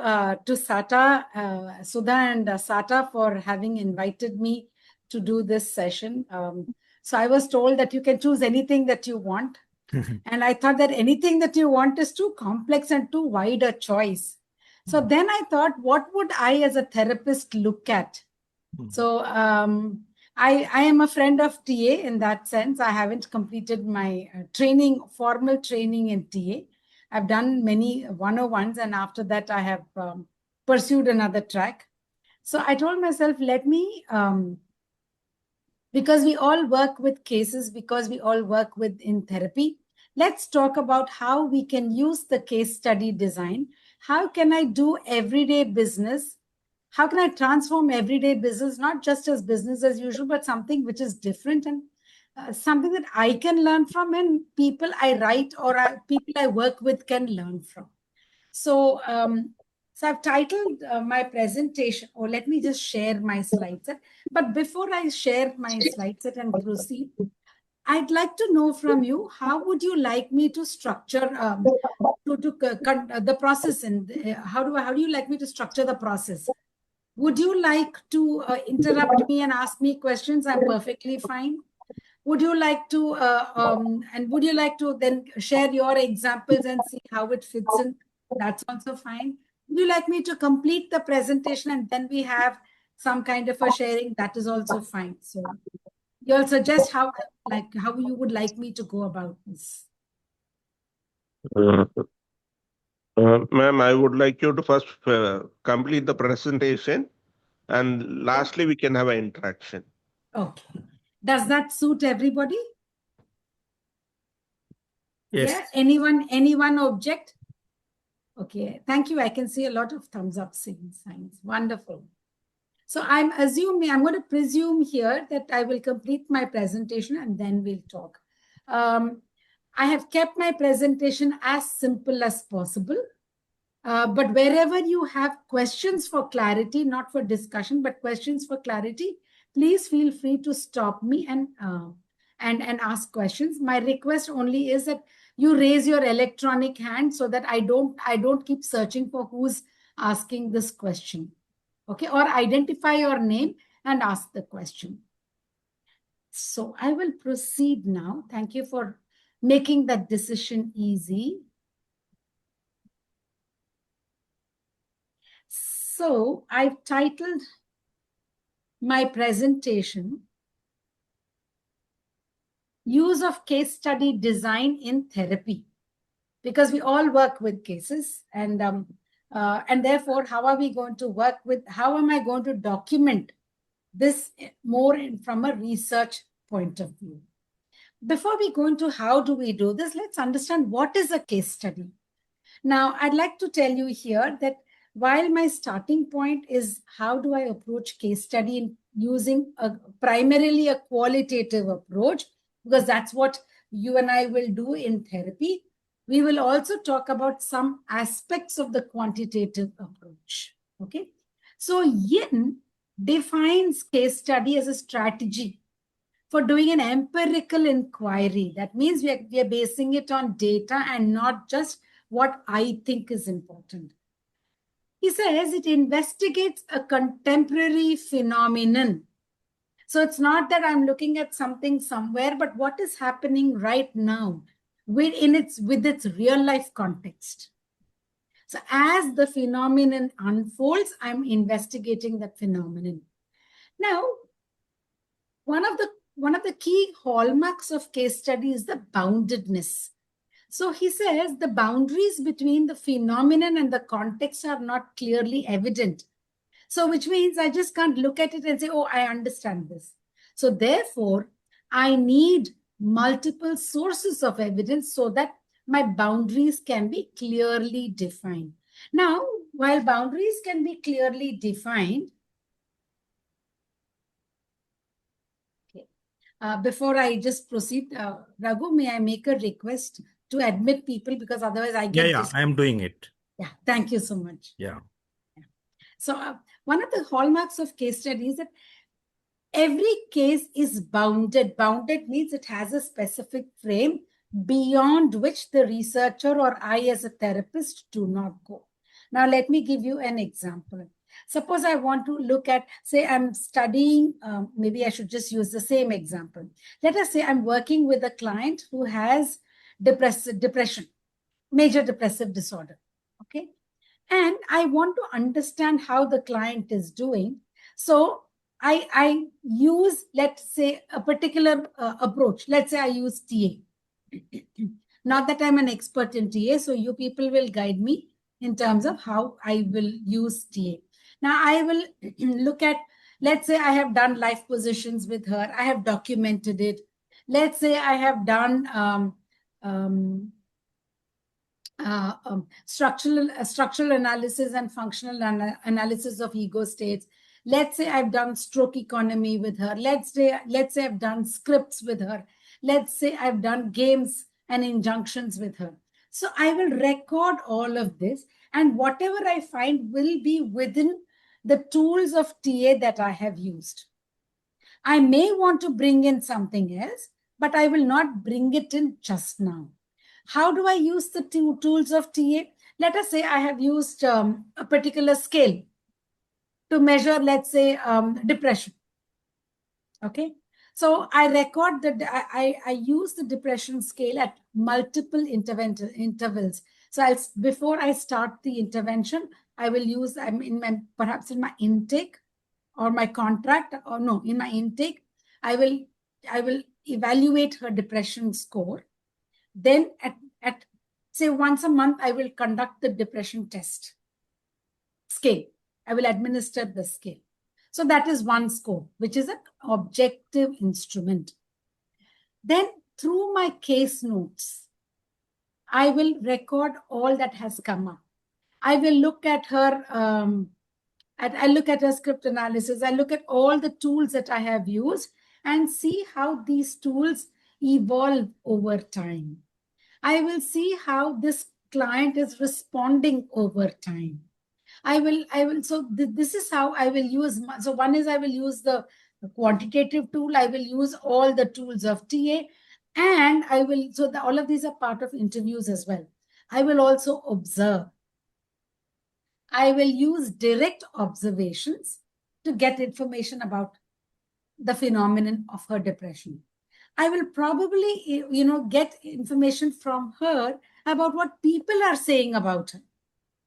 to SAATA, Sudha and SAATA for having invited me to do this session. So I was told that you can choose anything that you want. And I thought that anything that you want is too complex and too wide a choice. So then I thought, what would I as a therapist look at? So I am a friend of TA in that sense. I haven't completed my formal training in TA. I've done many 101s, and after that I have pursued another track. So I told myself, let me, because we all work with cases, because we all work in therapy, let's talk about how we can use the case study design. How can I do everyday business? How can I transform everyday business, not just as business as usual, but something which is different and something that I can learn from and people I write or people I work with can learn from. So, so I've titled my presentation, or let me just share my slide set. But before I share my slide set and proceed, I'd like to know from you, how would you like me to structure the process, and how do you like me to structure the process? Would you like to interrupt me and ask me questions? I'm perfectly fine. Would you like to, and would you like to then share your examples and see how it fits in? That's also fine. Would you like me to complete the presentation and then we have some kind of a sharing? That is also fine. So you'll suggest how you would like me to go about this. Ma'am, I would like you to first complete the presentation, and lastly we can have an interaction. Okay. Does that suit everybody? Yes. Yeah. Anyone object? Okay. Thank you. I can see a lot of thumbs up signs. Wonderful. So I'm going to presume here that I will complete my presentation and then we'll talk. I have kept my presentation as simple as possible. But wherever you have questions for clarity, not for discussion, but questions for clarity, please feel free to stop me and ask questions. My request only is that you raise your electronic hand so that I don't keep searching for who's asking this question. Okay, or identify your name and ask the question. So I will proceed now. Thank you for making that decision easy. So I've titled my presentation, Use of Case Study Design in Therapy, because we all work with cases, and therefore, how am I going to document this more from a research point of view? Before we go into how do we do this, let's understand what is a case study. Now, I'd like to tell you here that while my starting point is how do I approach case study in using primarily a qualitative approach, because that's what you and I will do in therapy, we will also talk about some aspects of the quantitative approach. Okay. So Yin defines case study as a strategy for doing an empirical inquiry. That means we are basing it on data and not just what I think is important. He says it investigates a contemporary phenomenon. So it's not that I'm looking at something somewhere, but what is happening right now with its real life context. So as the phenomenon unfolds, I'm investigating that phenomenon. Now, one of the key hallmarks of case study is the boundedness. So he says the boundaries between the phenomenon and the context are not clearly evident. So which means I just can't look at it and say, oh, I understand this. So therefore, I need multiple sources of evidence so that my boundaries can be clearly defined. Now, while boundaries can be clearly defined, before I just proceed, Raghu, may I make a request to admit people, because otherwise I get... Yeah, I am doing it. Yeah, thank you so much. Yeah. So one of the hallmarks of case study is that every case is bounded. Bounded means it has a specific frame beyond which the researcher or I as a therapist do not go. Now, let me give you an example. Suppose I want to look at, say, I'm studying, maybe I should just use the same example. Let us say I'm working with a client who has depression, major depressive disorder. Okay. And I want to understand how the client is doing. So I use, let's say, a particular approach. Let's say I use TA. Not that I'm an expert in TA, so you people will guide me in terms of how I will use TA. Now I will look at, let's say I have done life positions with her. I have documented it. Let's say I have done structural analysis and functional analysis of ego states. Let's say I've done stroke economy with her. Let's say I've done scripts with her. Let's say I've done games and injunctions with her. So I will record all of this, and whatever I find will be within the tools of TA that I have used. I may want to bring in something else, but I will not bring it in just now. How do I use the two tools of TA? Let us say I have used a particular scale to measure, let's say, depression. Okay. So I record that I use the depression scale at multiple intervals. So before I start the intervention, I will use, perhaps in my intake or my contract, or no, in my intake, I will evaluate her depression score. Then at say once a month, I will conduct the depression test scale. I will administer the scale. So that is one score, which is an objective instrument. Then through my case notes, I will record all that has come up. I will look at her, I look at her script analysis. I look at all the tools that I have used and see how these tools evolve over time. I will see how this client is responding over time. So this is how I will use. So one is I will use the quantitative tool. I will use all the tools of TA, and all of these are part of interviews as well. I will also observe. I will use direct observations to get information about the phenomenon of her depression. I will probably, get information from her about what people are saying about her.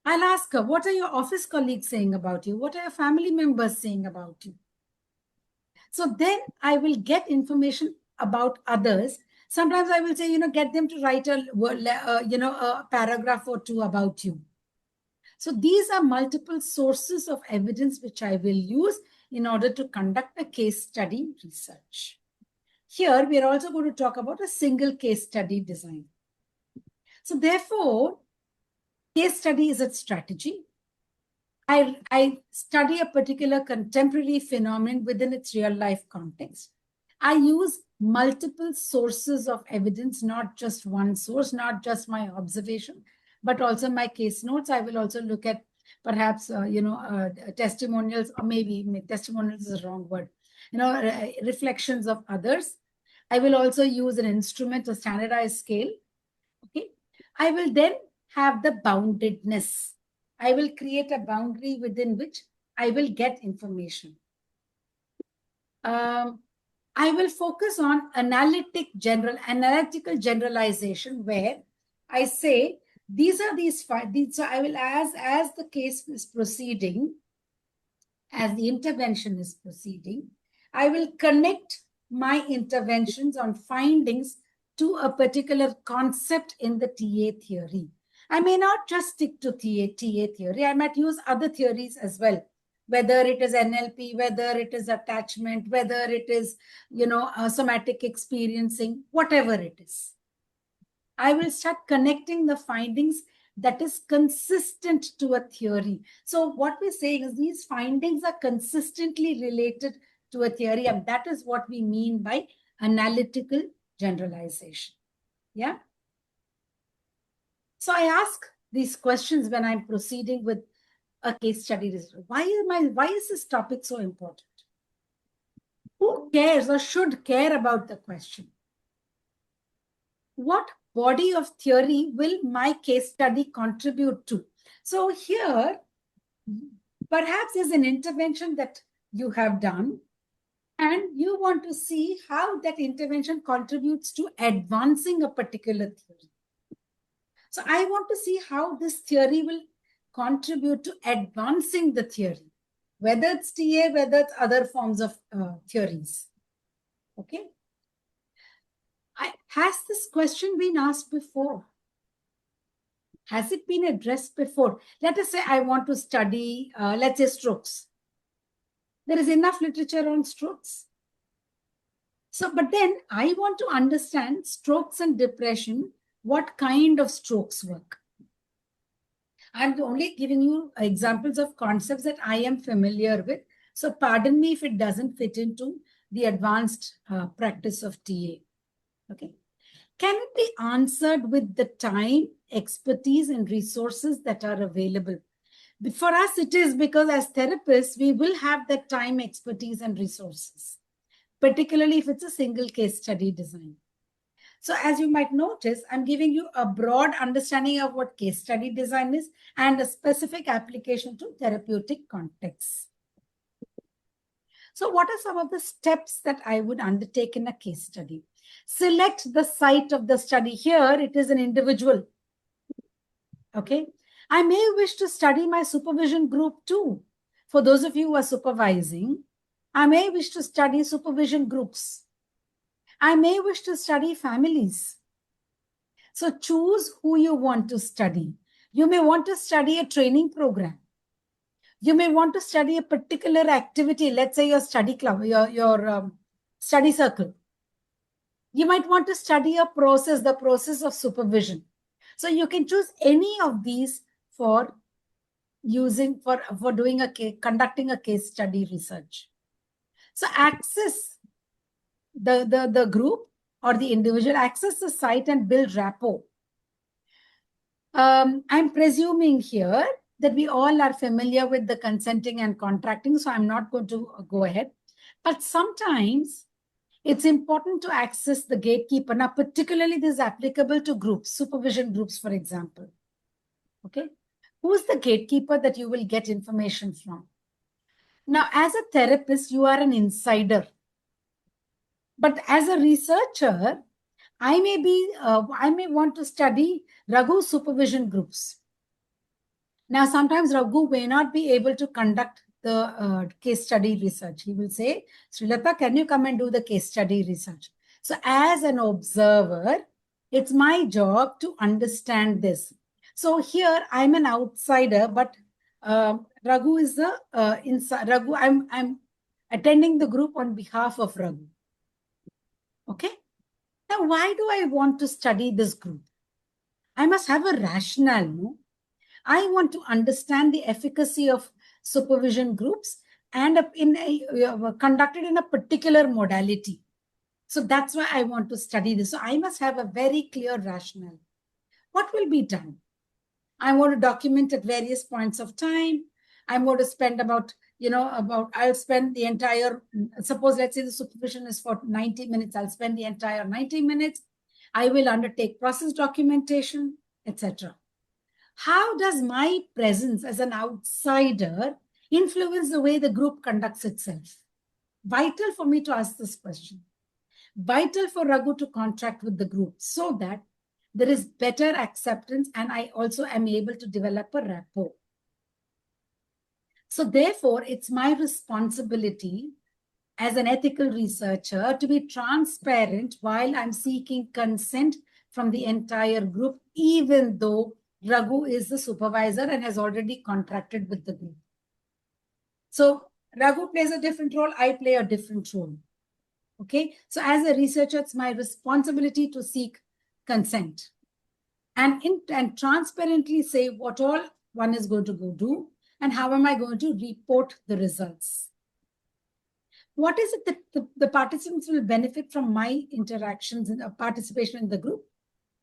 I'll ask her, what are your office colleagues saying about you? What are your family members saying about you? So then I will get information about others. Sometimes I will say, get them to write a paragraph or two about you. So these are multiple sources of evidence which I will use in order to conduct a case study research. Here, we are also going to talk about a single case study design. So therefore, case study is a strategy. I study a particular contemporary phenomenon within its real life context. I use multiple sources of evidence, not just one source, not just my observation, but also my case notes. I will also look at perhaps, testimonials, or maybe testimonials is the wrong word, reflections of others. I will also use an instrument, a standardized scale. Okay. I will then have the boundedness. I will create a boundary within which I will get information. I will focus on analytical generalization, where I say these are these. So I will, as the case is proceeding, as the intervention is proceeding, I will connect my interventions on findings to a particular concept in the TA theory. I may not just stick to TA theory. I might use other theories as well, whether it is NLP, whether it is attachment, whether it is, somatic experiencing, whatever it is. I will start connecting the findings that is consistent to a theory. So what we're saying is these findings are consistently related to a theory, and that is what we mean by analytical generalization. Yeah. So I ask these questions when I'm proceeding with a case study. Why is this topic so important? Who cares or should care about the question? What body of theory will my case study contribute to? So here, perhaps there's an intervention that you have done, and you want to see how that intervention contributes to advancing a particular theory. So I want to see how this theory will contribute to advancing the theory, whether it's TA, whether it's other forms of theories. Okay. Has this question been asked before? Has it been addressed before? Let us say I want to study, let's say, strokes. There is enough literature on strokes. So, but then I want to understand strokes and depression, what kind of strokes work. I'm only giving you examples of concepts that I am familiar with. So pardon me if it doesn't fit into the advanced practice of TA. Okay. Can it be answered with the time, expertise, and resources that are available? For us, it is because as therapists, we will have that time, expertise, and resources, particularly if it's a single case study design. So as you might notice, I'm giving you a broad understanding of what case study design is and a specific application to therapeutic contexts. So what are some of the steps that I would undertake in a case study? Select the site of the study. Here, it is an individual. Okay. I may wish to study my supervision group too. For those of you who are supervising, I may wish to study supervision groups. I may wish to study families. So choose who you want to study. You may want to study a training program. You may want to study a particular activity. Let's say your study club, your study circle. You might want to study a process, the process of supervision. So you can choose any of these for doing conducting a case study research. So access the group or the individual, access the site and build rapport. I'm presuming here that we all are familiar with the consenting and contracting, so I'm not going to go ahead. But sometimes it's important to access the gatekeeper. Now, particularly this is applicable to groups, supervision groups, for example. Okay. Who's the gatekeeper that you will get information from? Now, as a therapist, you are an insider. But as a researcher, I may want to study Raghu supervision groups. Now, sometimes Raghu may not be able to conduct the case study research. He will say, Srilatha, can you come and do the case study research? So as an observer, it's my job to understand this. So here I'm an outsider, but Raghu is the inside. Raghu, I'm attending the group on behalf of Raghu. Okay. Now, why do I want to study this group? I must have a rationale, no? I want to understand the efficacy of supervision groups and conducted in a particular modality. So that's why I want to study this. So I must have a very clear rationale. What will be done? I want to document at various points of time. I'm going to spend I'll spend the entire, suppose let's say the supervision is for 90 minutes. I'll spend the entire 90 minutes. I will undertake process documentation, etc. How does my presence as an outsider influence the way the group conducts itself? Vital for me to ask this question. Vital for Raghu to contract with the group so that there is better acceptance and I also am able to develop a rapport. So therefore, it's my responsibility as an ethical researcher to be transparent while I'm seeking consent from the entire group, even though Raghu is the supervisor and has already contracted with the group. So Raghu plays a different role, I play a different role. Okay, so as a researcher, it's my responsibility to seek consent and transparently say what all one is going to go do and how am I going to report the results. What is it that the participants will benefit from my interactions and participation in the group?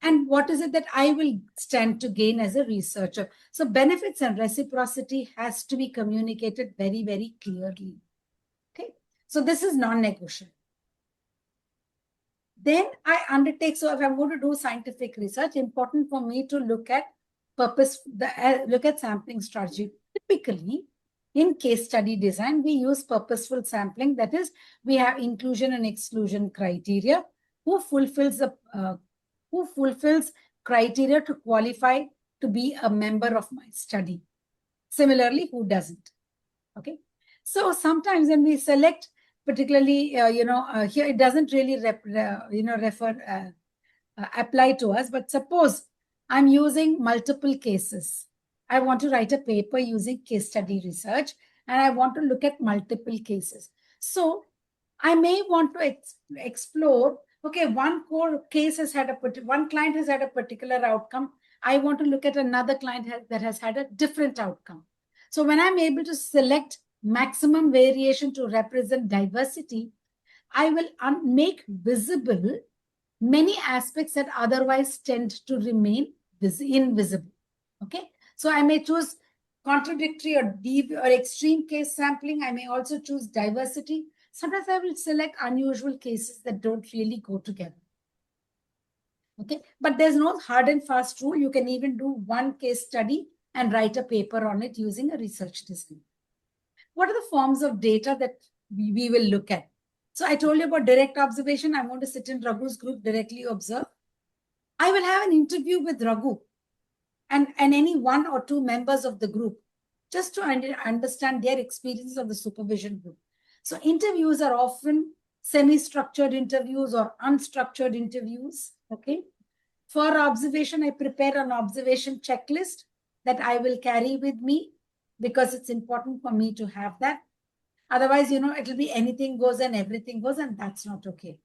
And what is it that I will stand to gain as a researcher? So benefits and reciprocity has to be communicated very, very clearly. Okay, so this is non-negotiable. Then I undertake, so if I'm going to do scientific research, important for me to look at look at sampling strategy. Typically, in case study design, we use purposeful sampling. That is, we have inclusion and exclusion criteria. Who fulfills criteria to qualify to be a member of my study? Similarly, who doesn't? Okay. So sometimes when we select, particularly, here it doesn't really apply to us. But suppose I'm using multiple cases. I want to write a paper using case study research, and I want to look at multiple cases. So I may want to explore, okay, one core case has had one client has had a particular outcome. I want to look at another client that has had a different outcome. So when I'm able to select maximum variation to represent diversity, I will make visible many aspects that otherwise tend to remain invisible. Okay, so I may choose contradictory or deep or extreme case sampling. I may also choose diversity. Sometimes I will select unusual cases that don't really go together. Okay, but there's no hard and fast rule. You can even do one case study and write a paper on it using a research design. What are the forms of data that we will look at? So I told you about direct observation. I want to sit in Raghu's group, directly observe. I will have an interview with Raghu and any one or two members of the group just to understand their experience of the supervision group. So interviews are often semi-structured interviews or unstructured interviews. Okay. For observation, I prepare an observation checklist that I will carry with me because it's important for me to have that. Otherwise, it'll be anything goes and everything goes, and that's not okay.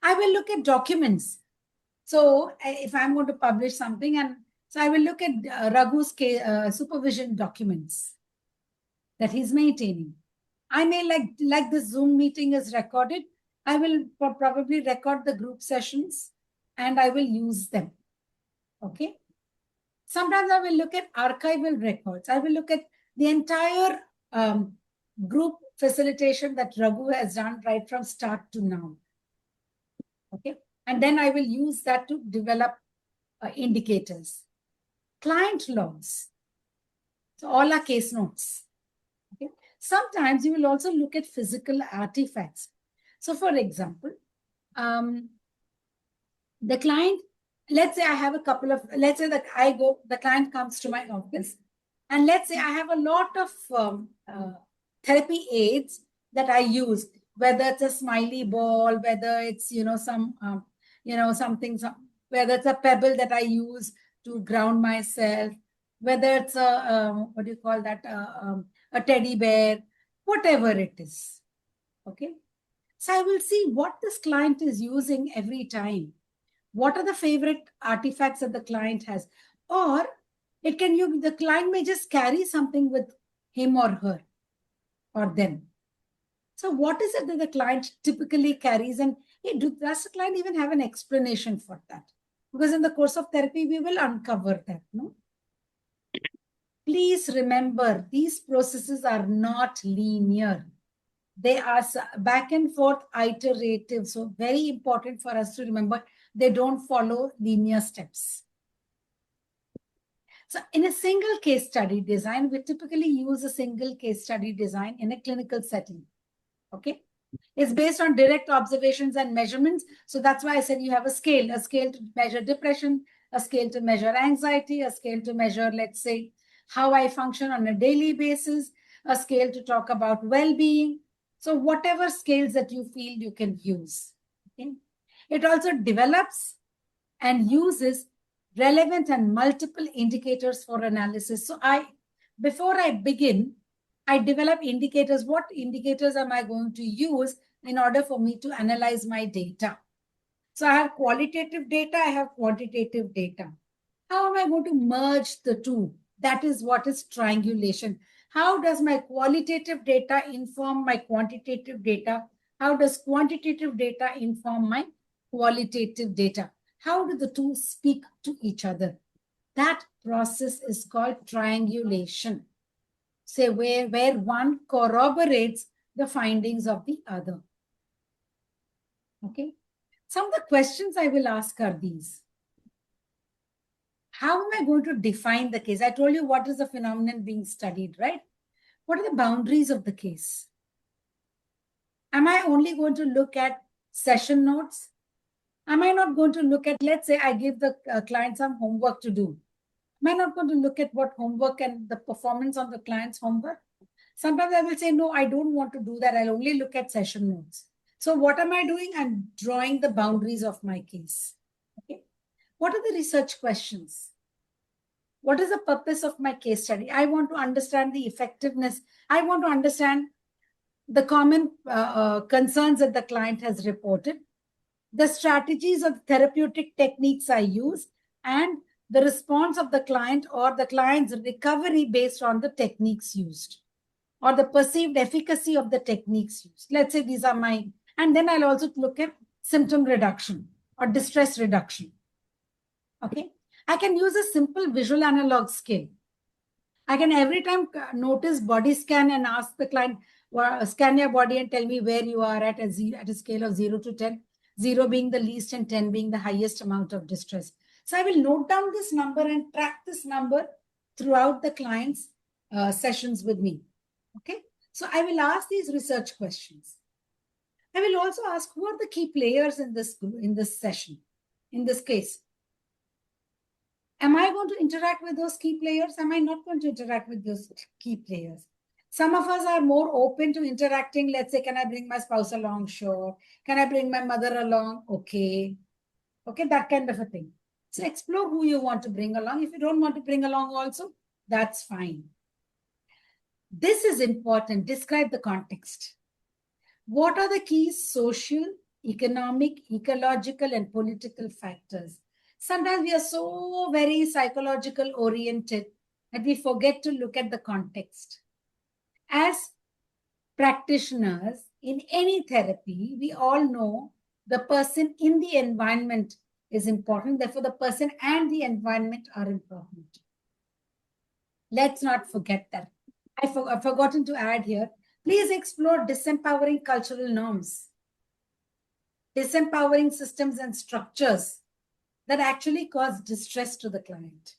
I will look at documents. So if I'm going to publish something, and so I will look at Raghu's supervision documents that he's maintaining. I may like the Zoom meeting is recorded. I will probably record the group sessions and I will use them. Okay. Sometimes I will look at archival records. I will look at the entire group facilitation that Raghu has done right from start to now. Okay. And then I will use that to develop indicators. Client logs. So all are case notes. Okay. Sometimes you will also look at physical artifacts. So for example, the client, let's say I have a couple of, let's say that the client comes to my office, and let's say I have a lot of therapy aids that I use, whether it's a smiley ball, whether it's, whether it's a pebble that I use to ground myself, whether it's a, what do you call that, a teddy bear, whatever it is. Okay. So I will see what this client is using every time. What are the favorite artifacts that the client has? Or the client may just carry something with him or her or them. So what is it that the client typically carries? And does the client even have an explanation for that? Because in the course of therapy, we will uncover that. No? Please remember, these processes are not linear. They are back and forth iterative. So very important for us to remember, they don't follow linear steps. So in a single case study design, we typically use a single case study design in a clinical setting. Okay. It's based on direct observations and measurements. So that's why I said you have a scale to measure depression, a scale to measure anxiety, a scale to measure, let's say, how I function on a daily basis, a scale to talk about well-being. So whatever scales that you feel you can use. Okay? It also develops and uses relevant and multiple indicators for analysis. So before I begin, I develop indicators. What indicators am I going to use in order for me to analyze my data? So I have qualitative data, I have quantitative data. How am I going to merge the two? That is what is triangulation. How does my qualitative data inform my quantitative data? How does quantitative data inform my qualitative data? How do the two speak to each other? That process is called triangulation. Say where one corroborates the findings of the other. Okay. Some of the questions I will ask are these. how am I going to define the case? I told you what is the phenomenon being studied, right? What are the boundaries of the case? Am I only going to look at session notes? Am I not going to look at, let's say I give the client some homework to do. Am I not going to look at what homework and the performance on the client's homework? Sometimes I will say, no, I don't want to do that. I'll only look at session notes. So what am I doing? I'm drawing the boundaries of my case. Okay. What are the research questions? What is the purpose of my case study? I want to understand the effectiveness. I want to understand the common concerns that the client has reported, the strategies or therapeutic techniques I use, and the response of the client or the client's recovery based on the techniques used or the perceived efficacy of the techniques used. Let's say these are my, and then I'll also look at symptom reduction or distress reduction. Okay. I can use a simple visual analog scale. I can every time notice body scan and ask the client, scan your body and tell me where you are at a scale of 0 to 10, 0 being the least and 10 being the highest amount of distress. So I will note down this number and track this number throughout the client's sessions with me. Okay. So I will ask these research questions. I will also ask who are the key players in this session, in this case. Am I going to interact with those key players? Am I not going to interact with those key players? Some of us are more open to interacting. Let's say, can I bring my spouse along? Sure. Can I bring my mother along? Okay. Okay, that kind of a thing. So explore who you want to bring along. If you don't want to bring along also, that's fine. This is important. Describe the context. What are the key social, economic, ecological, and political factors? Sometimes we are so very psychological oriented that we forget to look at the context. As practitioners in any therapy, we all know the person in the environment is important. Therefore, the person and the environment are important. Let's not forget that. I've forgotten to add here. Please explore disempowering cultural norms, disempowering systems and structures that actually cause distress to the client.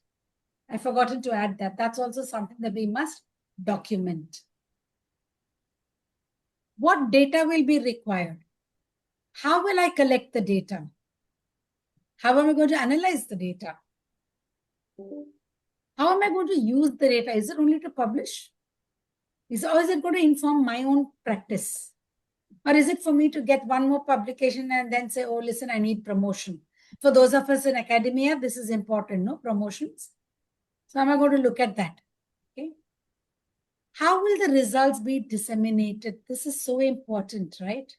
I've forgotten to add that. That's also something that we must document. What data will be required? How will I collect the data? How am I going to analyze the data? How am I going to use the data? Is it only to publish? Or is it going to inform my own practice? Or is it for me to get one more publication and then say, oh, listen, I need promotion? For those of us in academia, this is important, no? Promotions. So am I going to look at that? Okay. How will the results be disseminated? This is so important, right?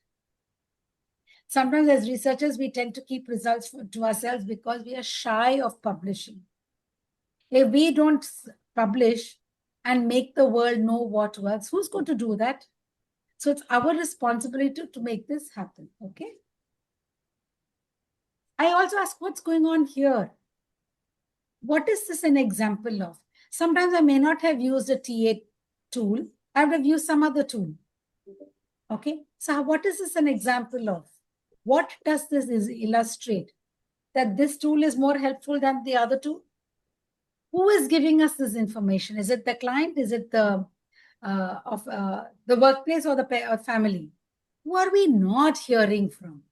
Sometimes as researchers, we tend to keep results to ourselves because we are shy of publishing. If we don't publish and make the world know what works, who's going to do that? So it's our responsibility to make this happen, okay? I also ask, what's going on here? What is this an example of? Sometimes I may not have used a TA tool. I would have used some other tool. Okay, so what is this an example of? What does this illustrate? That this tool is more helpful than the other tool? Who is giving us this information? Is it the client? Is it the workplace or the family? Who are we not hearing from?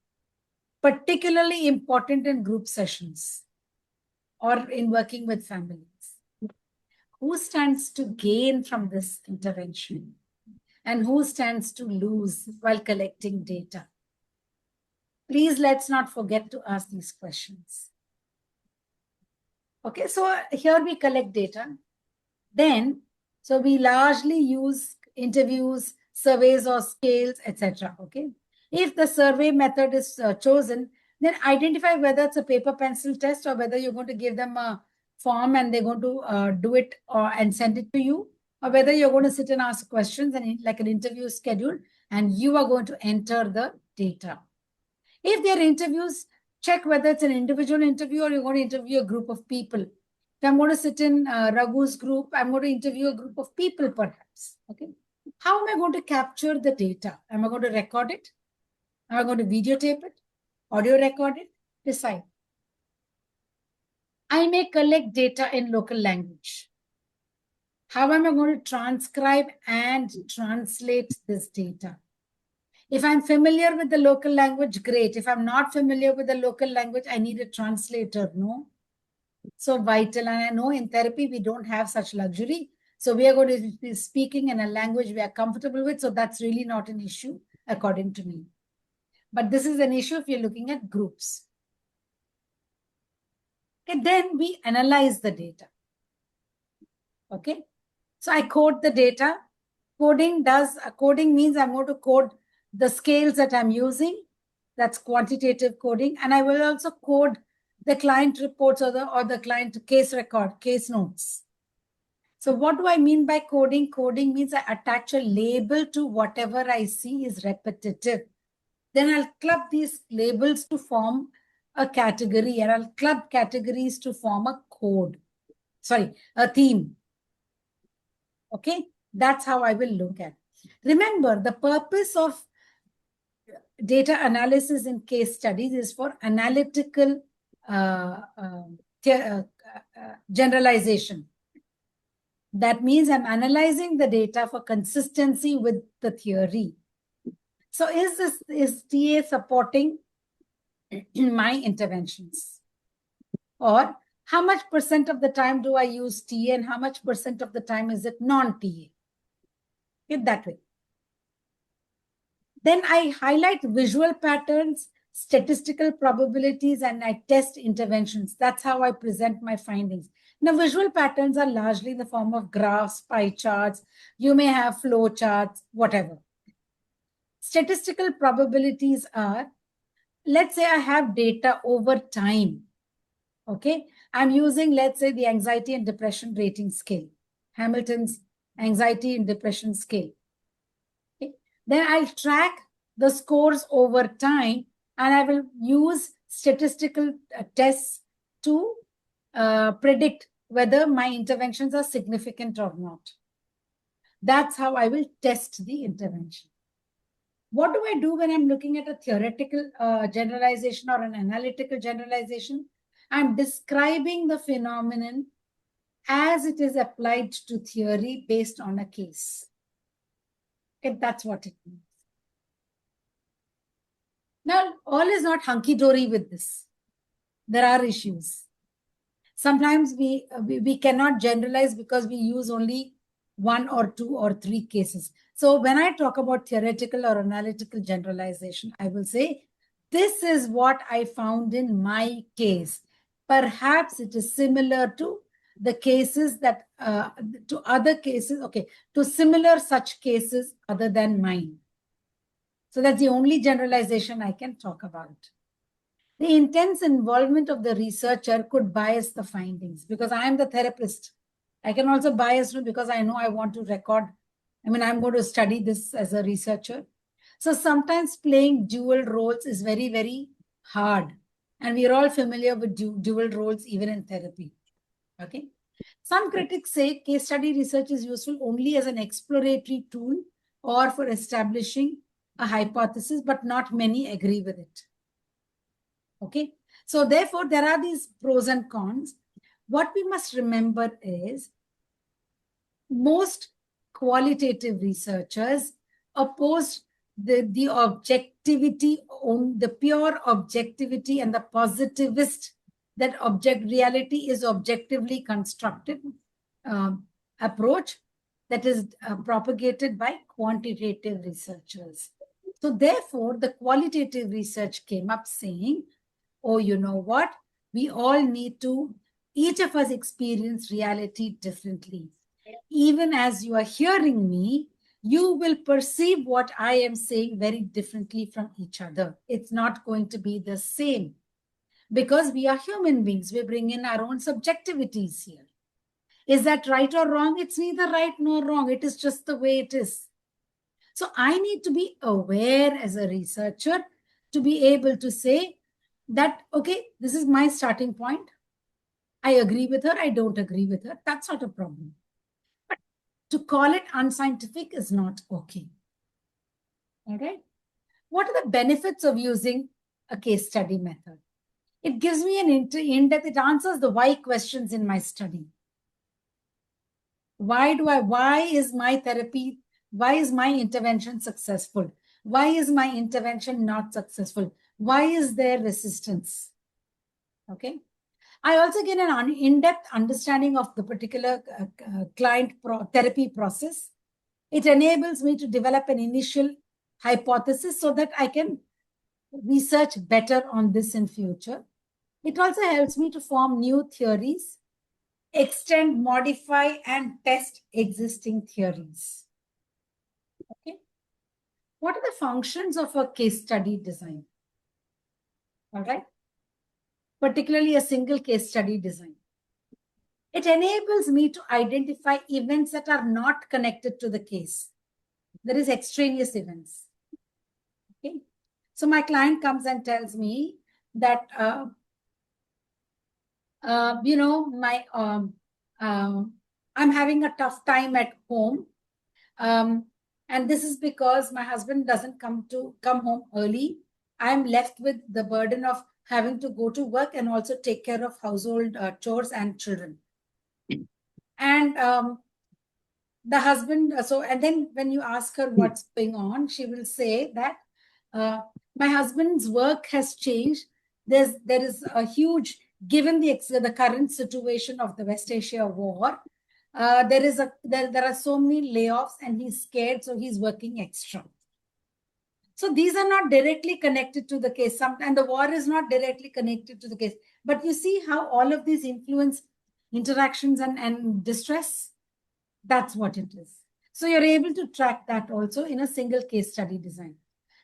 Particularly important in group sessions or in working with families. Who stands to gain from this intervention? And who stands to lose while collecting data? Please, let's not forget to ask these questions. Okay, so here we collect data. Then, so we largely use interviews, surveys or scales, etc. Okay, if the survey method is chosen, then identify whether it's a paper pencil test or whether you're going to give them a form and they're going to do it and send it to you, or whether you're going to sit and ask questions and like an interview schedule and you are going to enter the data. If there are interviews, check whether it's an individual interview or you're going to interview a group of people. If I'm going to sit in Raghu's group, I'm going to interview a group of people perhaps. Okay. How am I going to capture the data? Am I going to record it? Am I going to videotape it? Audio record it? Decide. I may collect data in local language. How am I going to transcribe and translate this data? If I'm familiar with the local language, great. If I'm not familiar with the local language, I need a translator, no? So vital. And I know in therapy, we don't have such luxury. So we are going to be speaking in a language we are comfortable with. So that's really not an issue, according to me. But this is an issue if you're looking at groups. Okay, then we analyze the data. Okay, so I code the data. Coding means I'm going to code the scales that I'm using. That's quantitative coding. And I will also code the client reports or the client case record, case notes. So what do I mean by coding? Coding means I attach a label to whatever I see is repetitive. Then I'll club these labels to form a category, and I'll club categories to form a code. Sorry, a theme. Okay, that's how I will look at it. Remember, the purpose of data analysis in case studies is for analytical generalization. That means I'm analyzing the data for consistency with the theory. So is TA supporting my interventions? Or how much % of the time do I use TA and how much % of the time is it non-TA? Get that way. Then I highlight visual patterns, statistical probabilities, and I test interventions. That's how I present my findings. Now, visual patterns are largely in the form of graphs, pie charts. You may have flow charts, whatever. Statistical probabilities are, let's say I have data over time. Okay, I'm using, let's say, the anxiety and depression rating scale, Hamilton's anxiety and depression scale. Okay. Then I'll track the scores over time and I will use statistical tests to predict whether my interventions are significant or not. That's how I will test the intervention. What do I do when I'm looking at a theoretical generalization or an analytical generalization? I'm describing the phenomenon as it is applied to theory based on a case. Okay, that's what it means. Now, all is not hunky-dory with this. There are issues. Sometimes we cannot generalize because we use only 1 or 2 or 3 cases. So when I talk about theoretical or analytical generalization, I will say, this is what I found in my case. Perhaps it is similar to the cases that, to other cases, okay, to similar such cases other than mine. So that's the only generalization I can talk about. The intense involvement of the researcher could bias the findings because I am the therapist. I can also bias them because I know I want to record. I mean, I'm going to study this as a researcher. So sometimes playing dual roles is very, very hard. And we are all familiar with dual roles even in therapy. Okay. Some critics say case study research is useful only as an exploratory tool or for establishing a hypothesis, but not many agree with it. Okay, so therefore there are these pros and cons. What we must remember is most qualitative researchers oppose the objectivity, on the pure objectivity and the positivist that reality is objectively constructed approach that is propagated by quantitative researchers. So therefore, the qualitative research came up saying, oh, you know what? We all need to, each of us experience reality differently. Even as you are hearing me, you will perceive what I am saying very differently from each other. It's not going to be the same because we are human beings. We bring in our own subjectivities here. Is that right or wrong? It's neither right nor wrong. It is just the way it is. So I need to be aware as a researcher to be able to say that, okay, this is my starting point. I agree with her. I don't agree with her. That's not a problem. But to call it unscientific is not okay. All right. What are the benefits of using a case study method? It gives me an in-depth, it answers the why questions in my study. Why is my therapy, why is my intervention successful? Why is my intervention not successful? Why is there resistance? Okay. I also get an in-depth understanding of the particular client therapy process. It enables me to develop an initial hypothesis so that I can research better on this in future. It also helps me to form new theories, extend, modify, and test existing theories. Okay. What are the functions of a case study design? All right. Particularly a single case study design. It enables me to identify events that are not connected to the case. There is extraneous events. Okay. So my client comes and tells me that, I'm having a tough time at home. And this is because my husband doesn't come home early. I'm left with the burden of having to go to work and also take care of household chores and children. And the husband, and then when you ask her what's going on, she will say that my husband's work has changed. There is a huge, given the current situation of the West Asia war, there are so many layoffs and he's scared, so he's working extra. So these are not directly connected to the case. And the war is not directly connected to the case. But you see how all of these influence interactions and distress? That's what it is. So you're able to track that also in a single case study design.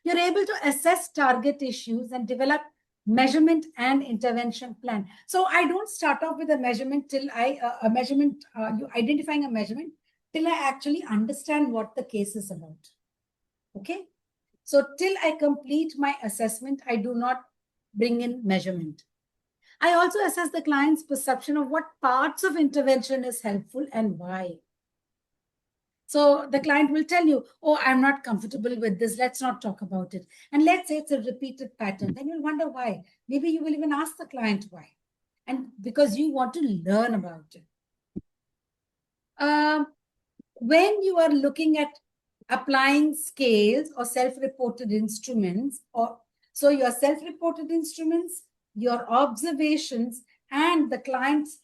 You're able to assess target issues and develop measurement and intervention plan. So I don't start off with a measurement till you identifying a measurement till I actually understand what the case is about. Okay. So till I complete my assessment, I do not bring in measurement. I also assess the client's perception of what parts of intervention is helpful and why. So the client will tell you, oh, I'm not comfortable with this. Let's not talk about it. And let's say it's a repeated pattern. Then you'll wonder why. Maybe you will even ask the client why. And because you want to learn about it. When you are looking at applying scales or self-reported instruments, so your self-reported instruments, your observations, and the client's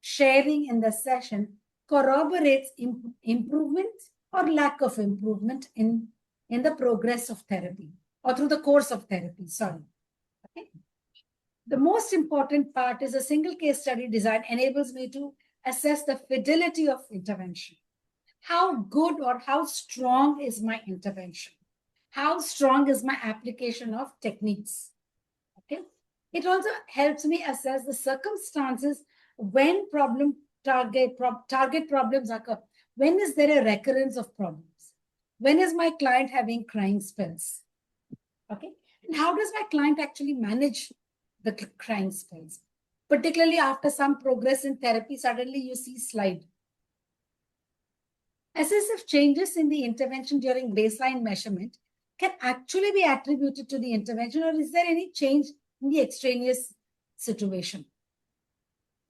sharing in the session corroborates improvement or lack of improvement in the progress of therapy or through the course of therapy. Sorry. Okay. The most important part is a single case study design enables me to assess the fidelity of intervention. How good or how strong is my intervention? How strong is my application of techniques? Okay. It also helps me assess the circumstances when target problems occur. When is there a recurrence of problems? When is my client having crying spells? Okay. And how does my client actually manage the crying spells? Particularly after some progress in therapy, suddenly you see slide. Assessive changes in the intervention during baseline measurement can actually be attributed to the intervention, or is there any change in the extraneous situation?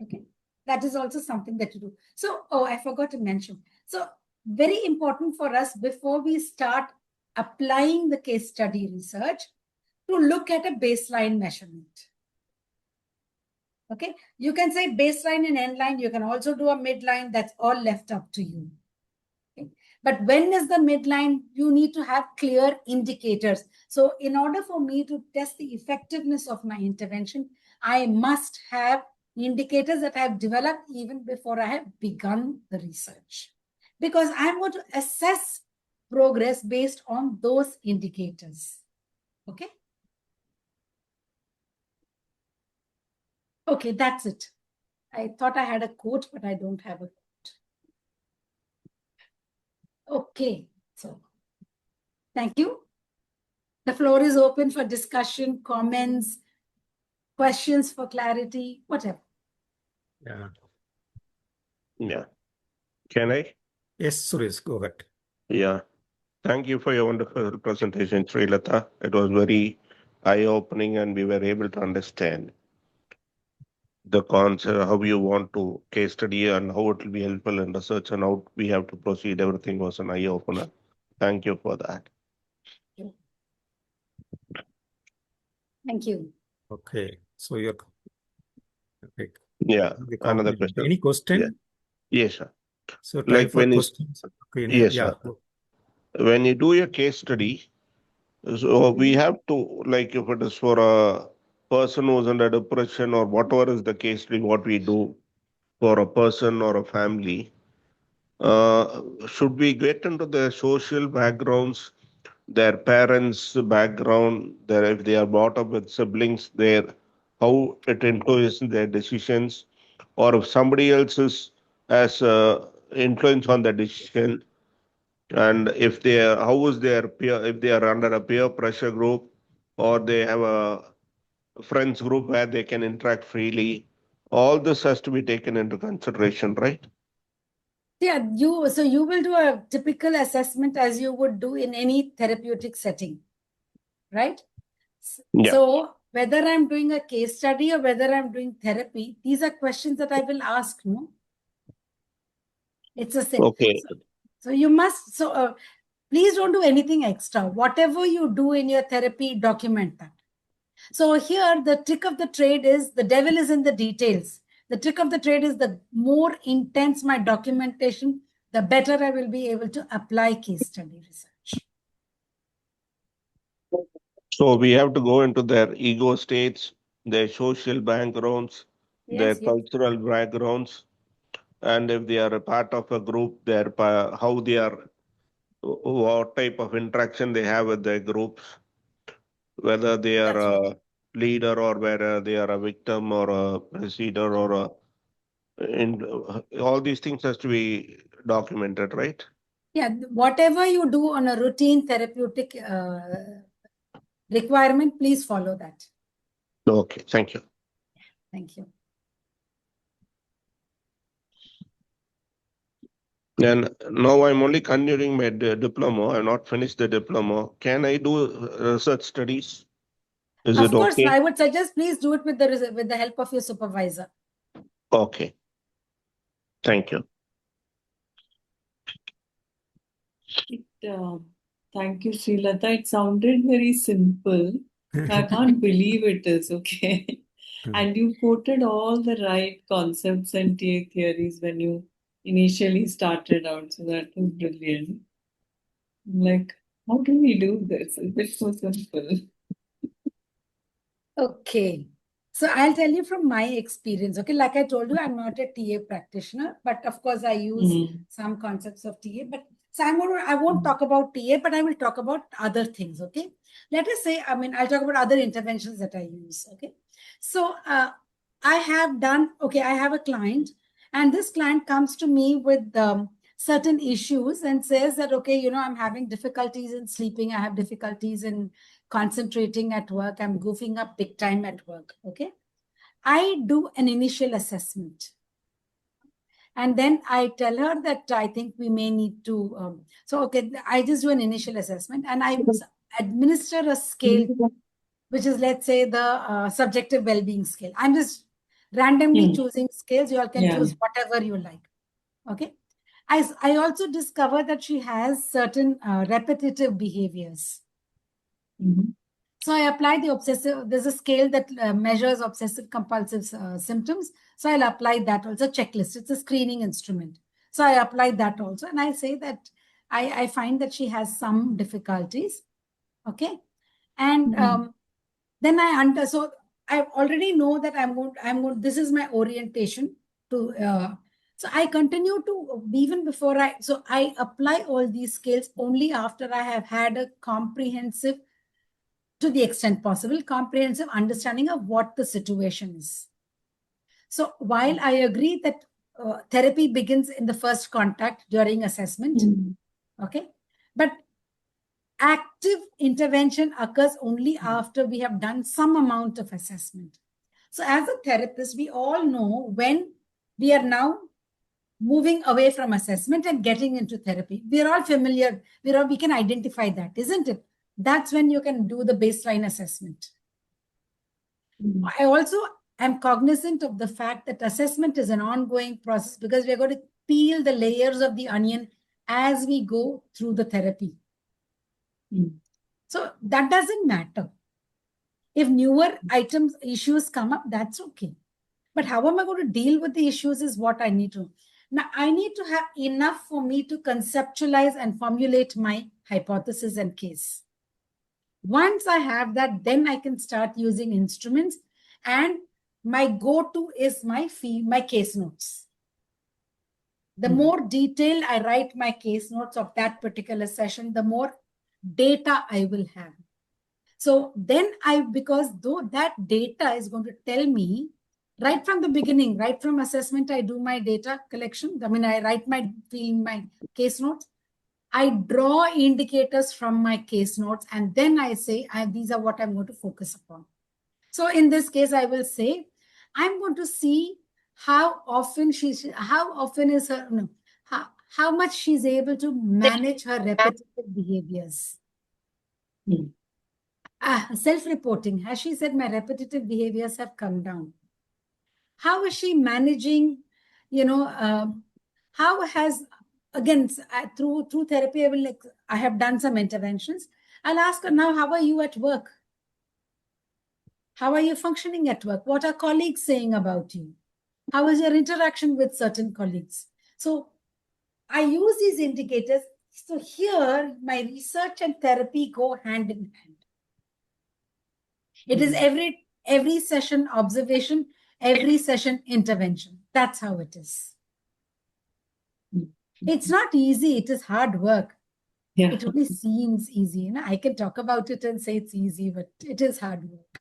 Okay, that is also something that you do. So, I forgot to mention. So, very important for us before we start applying the case study research to look at a baseline measurement. Okay, you can say baseline and end line. You can also do a midline. That's all left up to you. But when is the midline? You need to have clear indicators. So in order for me to test the effectiveness of my intervention, I must have indicators that I have developed even before I have begun the research. Because I'm going to assess progress based on those indicators. Okay? Okay, that's it. I thought I had a quote, but I don't have a quote. Okay, so thank you. The floor is open for discussion, comments, questions for clarity, whatever. Yeah. Yeah. Can I? Yes, Suresh, go ahead. Yeah. Thank you for your wonderful presentation, Srilatha. It was very eye-opening and we were able to understand. the concept, how you want to case study and how it will be helpful in research and how we have to proceed. Everything was an eye opener. Thank you for that. Thank you. Okay. So you're okay. Yeah. The Another compliment. question. Any question? Yeah. Yes, sir. So time Like for when you, questions. Okay. yes, Yeah. sir. When you do your case study, so we have to, like if it is for a person who's under depression or whatever is the case study, what we do for a person or a family, should we get into their social backgrounds, their parents' background, their if they are brought up with siblings, their how it influences their decisions, or if somebody else is has influence on the decision, and if they are, how is their peer if they are under a peer pressure group, or they have a friends group where they can interact freely. All this has to be taken into consideration, right? Yeah, you will do a typical assessment as you would do in any therapeutic setting, right? Yeah. So whether I'm doing a case study or whether I'm doing therapy, these are questions that I will ask. No, it's a thing. Okay. So you must. Please don't do anything extra. Whatever you do in your therapy, document that. So here, the trick of the trade is the devil is in the details. The trick of the trade is the more intense my documentation, the better I will be able to apply case study research. So we have to go into their ego states, their social backgrounds, their Yes, yes. cultural backgrounds, and if they are a part of a group, how they are, what type of interaction they have with their groups, whether they are That's right. a leader or whether they are a victim or a procedure or all these things has to be documented, right? Yeah, whatever you do on a routine therapeutic requirement, please follow that. Okay, thank you. Thank you. And now I'm only continuing my diploma. I've not finished the diploma. Can I do research studies? Is it Of course, okay? I would suggest please do it with the help of your supervisor. Okay. Thank you. Thank you, Srilatha. It sounded very simple. I can't believe it is, okay? And you quoted all the right concepts and theories when you initially started out, so that was brilliant. Like, how do we do this? It's so simple. Okay. So I'll tell you from my experience. Okay. Like I told you, I'm not a TA practitioner, but of course I use some concepts of TA. But so I won't talk about TA, but I will talk about other things. Okay. Let us say, I'll talk about other interventions that I use. Okay. So I have a client, and this client comes to me with certain issues and says that, okay, I'm having difficulties in sleeping. I have difficulties in concentrating at work. I'm goofing up big time at work. Okay. I do an initial assessment. And then I tell her that I think we may need to. I just do an initial assessment and I administer a scale, which is, let's say, the subjective well-being scale. I'm just randomly choosing scales. You all can choose whatever you like. Okay. I also discover that she has certain repetitive behaviors. So I apply there's a scale that measures obsessive compulsive symptoms. So I'll apply that also, checklist. It's a screening instrument. So I apply that also. And I say that I find that she has some difficulties. Okay. And then so I already know that this is my orientation to, so I continue to, even before I apply all these scales only after I have had a comprehensive, to the extent possible, comprehensive understanding of what the situation is. So while I agree that therapy begins in the first contact during assessment, okay, but active intervention occurs only after we have done some amount of assessment. So as a therapist, we all know when we are now moving away from assessment and getting into therapy. We are all familiar. We can identify that, isn't it? That's when you can do the baseline assessment. I also I'm cognizant of the fact that assessment is an ongoing process because we're going to peel the layers of the onion as we go through the therapy. So that doesn't matter. If newer issues come up, that's okay. But how am I going to deal with the issues is what I need to. Now, I need to have enough for me to conceptualize and formulate my hypothesis and case. Once I have that, then I can start using instruments, and my go-to is my case notes. The more detailed I write my case notes of that particular session, the more data I will have. So then because though that data is going to tell me right from the beginning, right from assessment, I do my data collection. I mean, I write my case notes. I draw indicators from my case notes, and then I say, these are what I'm going to focus upon. So in this case, I will say, I'm going to see how much she's able to manage her repetitive behaviors. Self-reporting. Has she said my repetitive behaviors have come down? How is she managing, how has, again, through therapy, I have done some interventions. I'll ask her now, how are you at work? How are you functioning at work? What are colleagues saying about you? How is your interaction with certain colleagues? So I use these indicators. So here, my research and therapy go hand in hand. It is every session observation, every session intervention. That's how it is. It's not easy. It is hard work. Yeah. It only seems easy. I can talk about it and say it's easy, but it is hard work.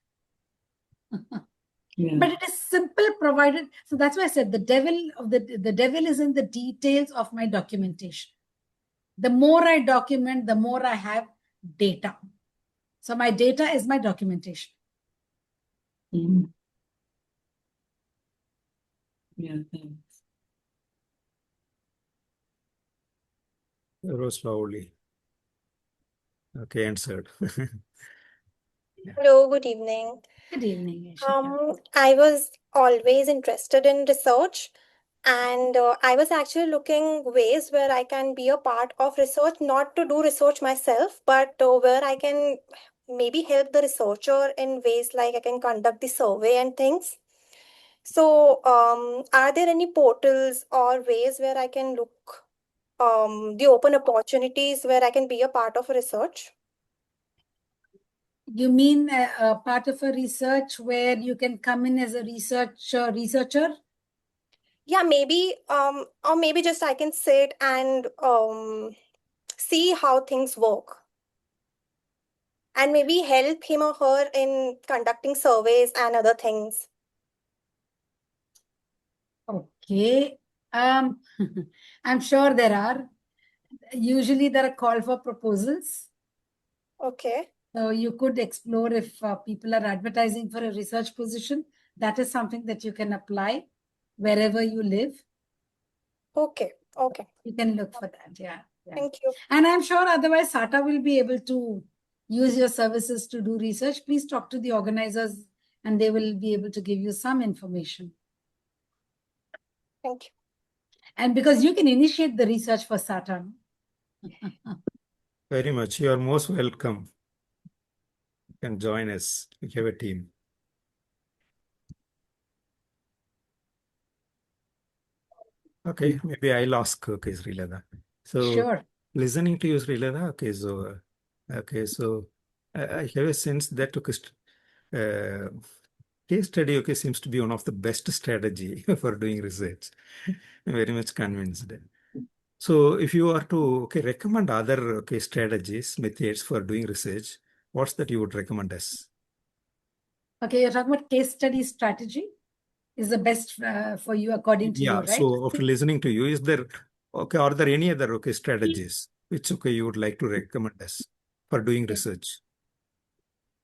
Yeah. But it is simple, provided. So that's why I said the devil is in the details of my documentation. The more I document, the more I have data. So my data is my documentation. Yeah, thanks. Very slowly. Okay, answered. Hello, good evening. Good evening, Ashika. I was always interested in research, and I was actually looking ways where I can be a part of research, not to do research myself, but where I can maybe help the researcher in ways like I can conduct the survey and things. So, are there any portals or ways where I can look the open opportunities where I can be a part of research? You mean a part of a research where you can come in as a researcher? Yeah, maybe or maybe just I can sit and see how things work and maybe help him or her in conducting surveys and other things. Okay. I'm sure there are. Usually there are call for proposals. Okay. So you could explore if people are advertising for a research position. That is something that you can apply wherever you live. Okay. Okay. You can look for that. Yeah. Thank you. And I'm sure otherwise SAATA will be able to use your services to do research. Please talk to the organizers and they will be able to give you some information. Thank you. And because you can initiate the research for SAATA. Very much. You are most welcome. You can join us. We have a team. Okay, maybe I'll ask, okay, Srilatha. So, Sure. listening to you, Srilatha, so I have a sense that case study, seems to be one of the best strategy for doing research. I'm very much convinced. So, if you are to recommend other strategies, methods for doing research, what's that you would recommend us? Okay, you're talking about case study strategy is the best for you according to you, right? So after listening to you, are there any other strategies which you would like to recommend us for doing research?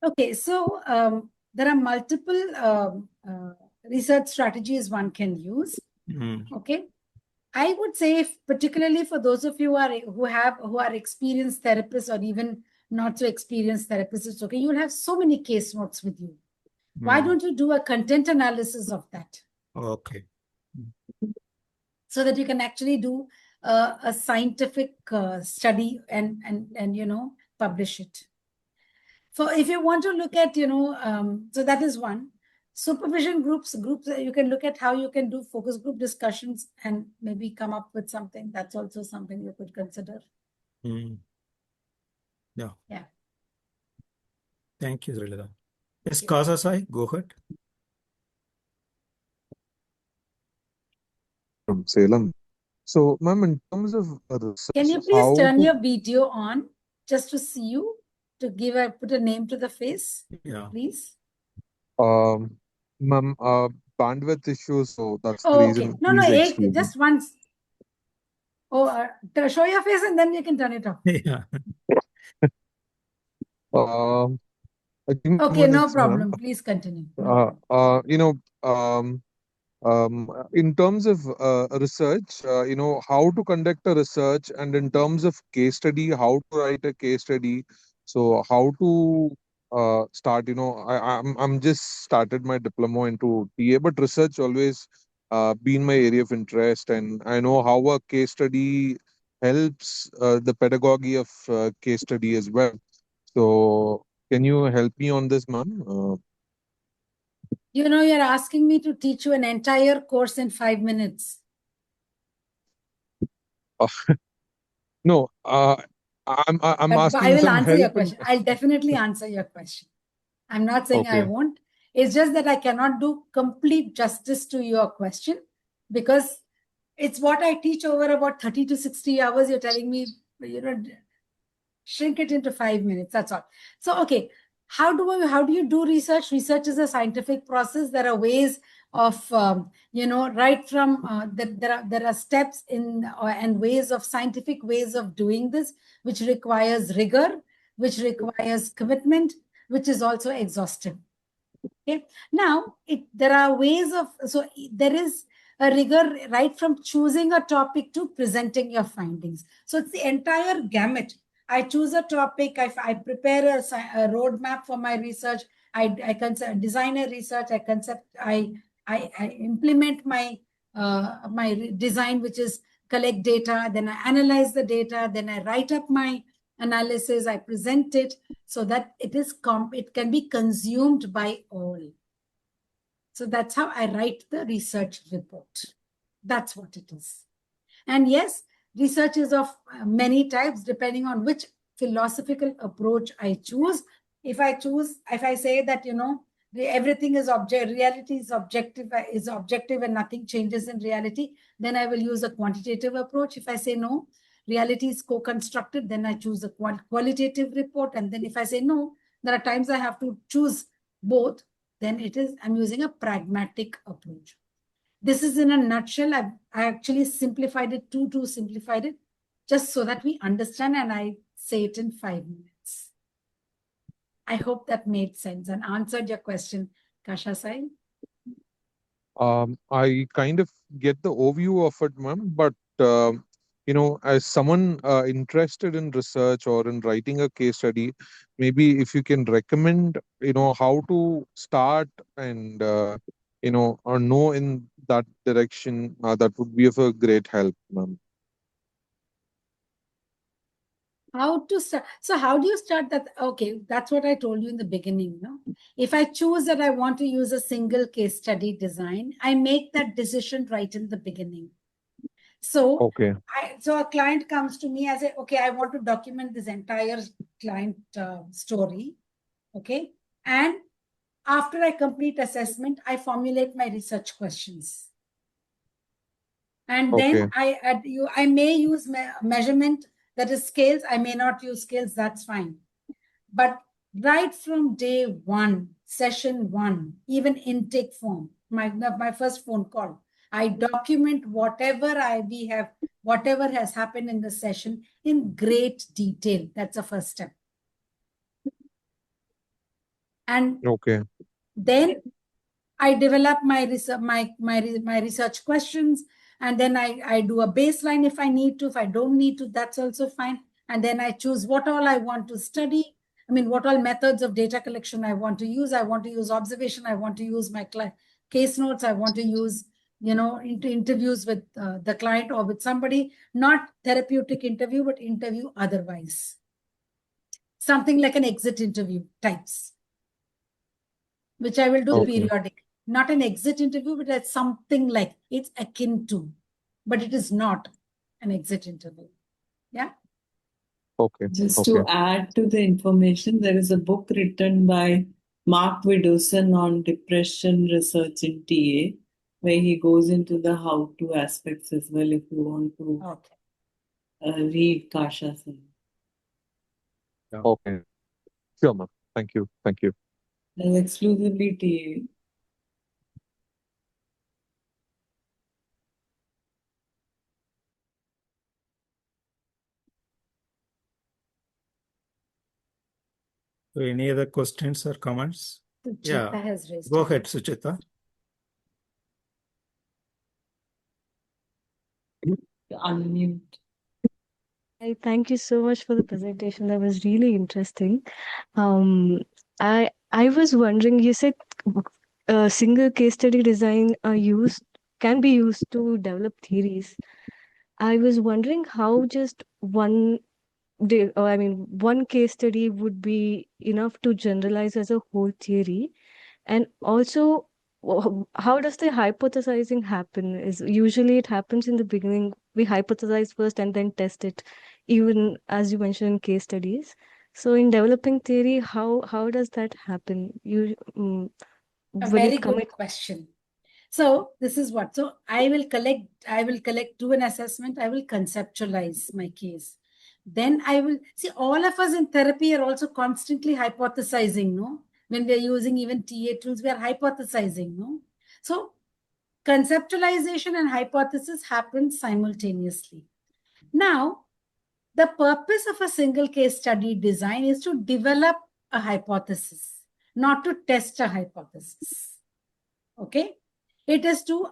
Okay, so there are multiple research strategies one can use. Okay, I would say, particularly for those of you who are experienced therapists or even not so experienced therapists, it's okay. You'll have so many case notes with you. Why don't you do a content analysis of that? Okay. So that you can actually do a scientific study and publish it. So if you want to look at, so that is one. Supervision groups, you can look at how you can do focus group discussions and maybe come up with something. That's also something you could consider. Yeah. Yeah. Thank you, Srilatha. Yes, Kasasai, go ahead. From Salem. So, ma'am, in terms of research, Can you please turn your video on just to see you, to put a name to the face? Yeah. Please. ma'am, bandwidth issues, so that's the Oh, reason. okay. No, Please excuse me. just once. Oh, show your face and then you can turn it off. Yeah. I think Okay, 2 no minutes, ma'am. problem. Please continue. No problem. In terms of research, how to conduct a research, and in terms of case study, how to write a case study. So how to start, I'm just started my diploma into TA, but research always been my area of interest, and I know how a case study helps the pedagogy of case study as well. So can you help me on this, ma'am? You're asking me to teach you an entire course in 5 minutes. No, I'm But I asking will some answer your help. question. I'll definitely answer your question. I'm not saying I Okay. won't. It's just that I cannot do complete justice to your question because it's what I teach over about 30 to 60 hours. You're telling me, shrink it into 5 minutes. That's all. So, okay. How do you do research? Research is a scientific process. There are ways of, right from, there are steps and ways of scientific ways of doing this, which requires rigor, which requires commitment, which is also exhaustive. Okay. Now, there are ways of, so there is a rigor right from choosing a topic to presenting your findings. So it's the entire gamut. I choose a topic, I prepare a roadmap for my research, I design a research, I implement my design, which is collect data, then I analyze the data, then I write up my analysis, I present it so that it can be consumed by all. So that's how I write the research report. That's what it is. And yes, research is of many types depending on which philosophical approach I choose. If I say that, everything is reality is objective and nothing changes in reality, then I will use a quantitative approach. If I say no, reality is co-constructed, then I choose a qualitative report. And then if I say no, there are times I have to choose both, then I'm using a pragmatic approach. This is in a nutshell. I actually simplified it, too simplified it, just so that we understand, and I say it in 5 minutes. I hope that made sense and answered your question, Kasha Sai. I kind of get the overview of it, ma'am, but as someone interested in research or in writing a case study, maybe if you can recommend, how to start and or know in that direction, that would be of a great help, ma'am. How to start? So how do you start that? Okay, that's what I told you in the beginning. No? If I choose that I want to use a single case study design, I make that decision right in the beginning. So, okay. So a client comes to me, I say, okay, I want to document this entire client story. Okay. And after I complete assessment, I formulate my research questions. And then I may use measurement, that is scales. I may not use scales. That's fine. But right from day one, session one, even intake form, my first phone call, I document whatever has happened in the session in great detail. That's the first step. And then I develop my research questions, and then I do a baseline if I need to. If I don't need to, that's also fine. And then I choose what all I want to study. I mean, what all methods of data collection I want to use. I want to use observation. I want to use my case notes. I want to use, into interviews with the client or with somebody, not therapeutic interview, but interview otherwise. Something like an exit interview types, which I will do periodic. Not an exit interview, but it's something like it's akin to, but it is not an exit interview. Yeah. Okay. Just to add to the information, there is a book written by Mark Widdowson on depression research in TA, where he goes into the how-to aspects as well, if you want to read Kasha's. Okay. Sure, ma'am. Thank you. Thank you. That's exclusively TA. So any other questions or comments? Suchita has raised Go her ahead, hand. Suchita. Unmute. Thank you so much for the presentation. That was really interesting. I was wondering, you said single case study design can be used to develop theories. I was wondering how just one case study would be enough to generalize as a whole theory, and also how does the hypothesizing happen? Is usually it happens in the beginning. We hypothesize first and then test it, even as you mentioned in case studies. So in developing theory, how does that happen? A Will very it come good question. So this is what. So I will do an assessment. I will conceptualize my case. Then I will see, all of us in therapy are also constantly hypothesizing, no? When we are using even TA tools, we are hypothesizing, no? So conceptualization and hypothesis happen simultaneously. Now, the purpose of a single case study design is to develop a hypothesis, not to test a hypothesis. Okay? It is to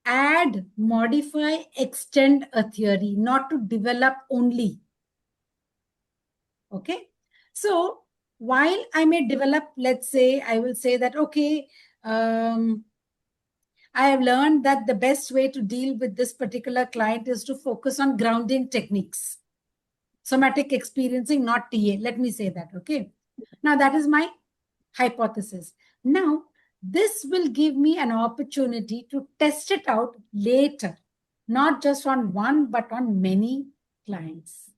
add, modify, extend a theory, not to develop only. Okay? So, while I may develop, let's say, I will say that, okay, I have learned that the best way to deal with this particular client is to focus on grounding techniques. Somatic experiencing, not TA. Let me say that, okay? Now, that is my hypothesis. Now, this will give me an opportunity to test it out later, not just on one, but on many clients.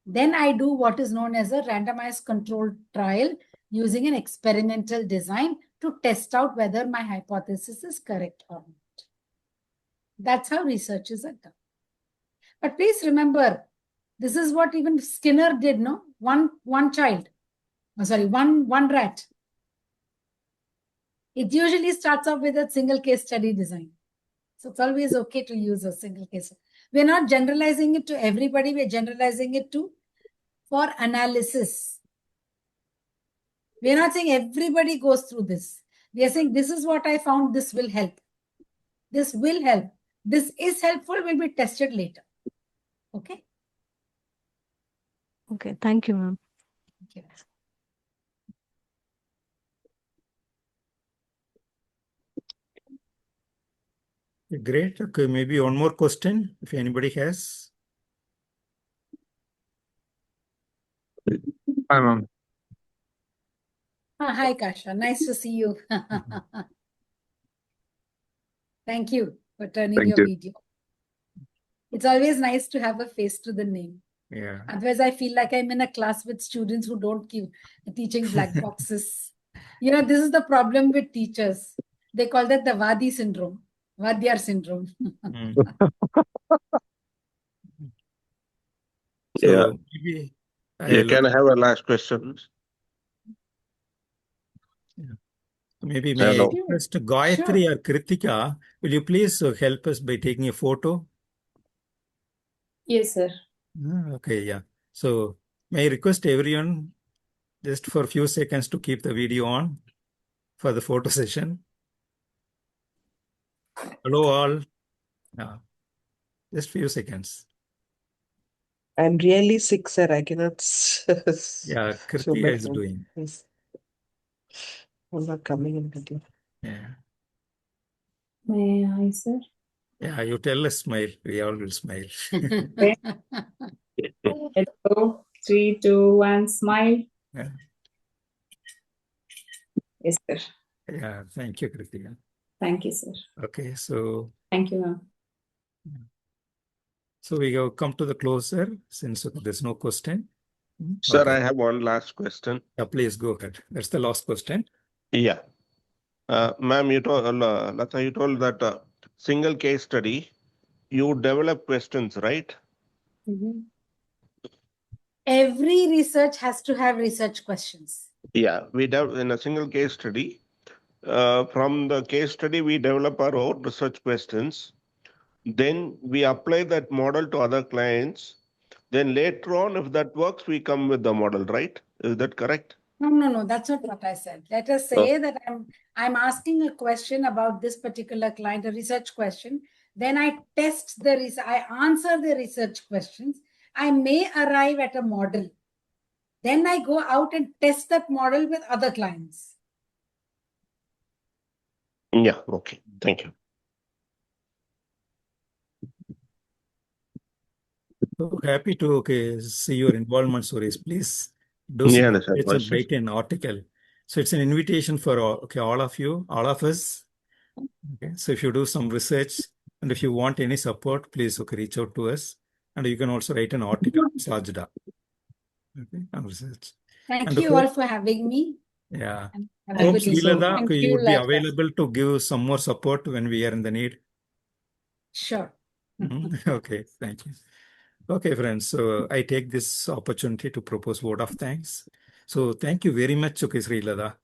Then I do what is known as a randomized controlled trial using an experimental design to test out whether my hypothesis is correct or not. That's how researches are done. But please remember, this is what even Skinner did, no? One child. Oh, sorry, one rat. It usually starts off with a single case study design. So it's always okay to use a single case. We're not generalizing it to everybody. We're generalizing it for analysis. We're not saying everybody goes through this. We are saying this is what I found. This will help. This will help. This is helpful. Will be tested later. Okay. Okay, thank you, ma'am. Okay. Great. Okay, maybe one more question if anybody has. Hi, ma'am. Hi, Kasha. Nice to see you. Thank you for turning your video. It's always nice to have a face to the name. Yeah. Otherwise, I feel like I'm in a class with students who don't keep teaching black boxes. This is the problem with teachers. They call that the Vadi syndrome, Vadyar syndrome. So maybe can I have a last question? Maybe may I request Gayatri or Kritika, will you please help us by taking a photo? Yes, sir. Okay, yeah. So may I request everyone just for a few seconds to keep the video on for the photo session. Hello all. Just few seconds. I'm really sick, sir. I cannot Yeah, show Kritika my is hand. doing. Yes. I'm not coming in with you. Yeah. May I, sir? Yeah, you tell us smile. We all will smile. Let's go. 3, 2, 1, smile. Yeah. Yes, sir. Yeah, thank you, Kritika. Thank you, sir. Okay, so Thank you, ma'am. we have come to the closer since there's no question. Sir, Okay. I have one last question. Yeah, please go ahead. That's the last question. Yeah. Ma'am, you told, Latha, you told that single case study, you develop questions, right? Every research has to have research questions. Yeah, in a single case study, from the case study, we develop our own research questions. Then we apply that model to other clients. Then later on, if that works, we come with the model, right? Is that correct? No, that's not what I said. Let us say that I'm asking a question about this particular client, a research question. Then I test the research, I answer the research questions. I may arrive at a model. Then I go out and test that model with other clients. Yeah, okay. Thank you. So happy to see your involvement, Suresh. Please do Yeah, some that's research and write an article. So it's an invitation for all of you, all of us. Okay, so if you do some research and if you want any support, please reach out to us. And you can also write an article on Sajda. Okay, on research. Thank you all for having me. Yeah. Have a Hope good evening. Srilatha, Thank you you, would be Latha. available to give some more support when we are in the need. Sure. Okay, thank you. Okay, friends. So I take this opportunity to propose vote of thanks. So thank you very much, Srilatha,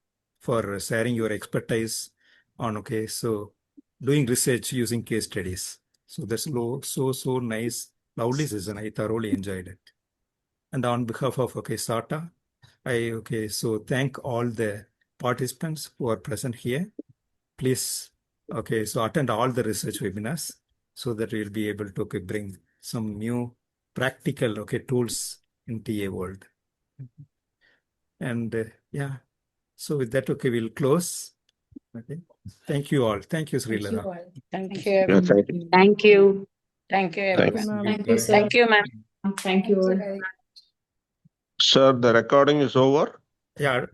for sharing your expertise on doing research using case studies. So that's so nice, lovely session. I thoroughly enjoyed it. And on behalf of SAATA, I thank all the participants who are present here. Please attend all the research webinars so that we'll be able to bring some new practical tools in TA world. And so with that we'll close. Okay, thank you all. Thank you, Srilatha. Thank you, Yeah, everyone. thank you. Thank you. Thank you, Thank you. everyone. Thank you, Bye. sir. Thank you, ma'am. Thank you all. very much. Sir, the recording is over. Yeah,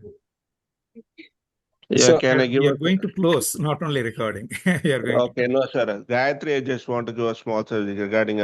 Yeah, So, can I give we are a... going to close, not only recording. We are going Okay, no, sir. Gayatri, I just want to give a small service regarding